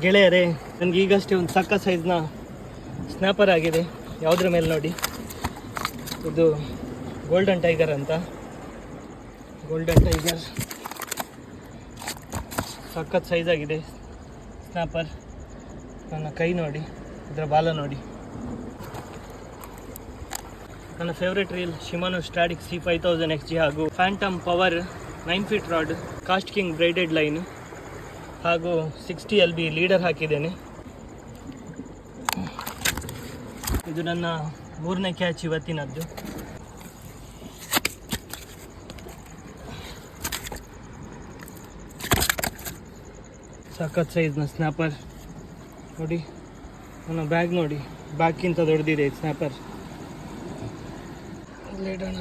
ಗೆಳೆಯರೇ, ನನಗೆ ಈಗಷ್ಟೇ ಒಂದು ಸಕ್ಕ ಸೈಜ್ನ ಸ್ನ್ಯಾಪರ್ ಆಗಿದೆ. ಯಾವುದ್ರ ಮೇಲೆ ನೋಡಿ, ಇದು ಗೋಲ್ಡನ್ ಟೈಗರ್ ಅಂತ. ಗೋಲ್ಡನ್ ಟೈಗರ್ ಸಖತ್ ಸೈಜ್ ಆಗಿದೆ ಸ್ನ್ಯಾಪರ್. ನನ್ನ ಕೈ ನೋಡಿ, ಇದರ ಬಾಲ ನೋಡಿ. ನನ್ನ favourite reel Shimano Stradic C5000 XG ಹಾಗೂ Phantom power 9 feet rod, cast king braided line ಹಾಗೂ 60 LB ಲೀಡರ್ ಹಾಕಿದ್ದೇನೆ. ಇದು ನನ್ನ 3ನೇ ಕ್ಯಾಚ್ ಇವತ್ತಿನದ್ದು. ಸಖತ್ ಸೈಜ್ನ ಸ್ನ್ಯಾಪರ್ ನೋಡಿ. ನನ್ನ ಬ್ಯಾಗ್ ನೋಡಿ, ಬ್ಯಾಗ್ಗಿಂತ ದೊಡ್ಡದಿದೆ ಸ್ನ್ಯಾಪರ್. ಇಡೋಣ.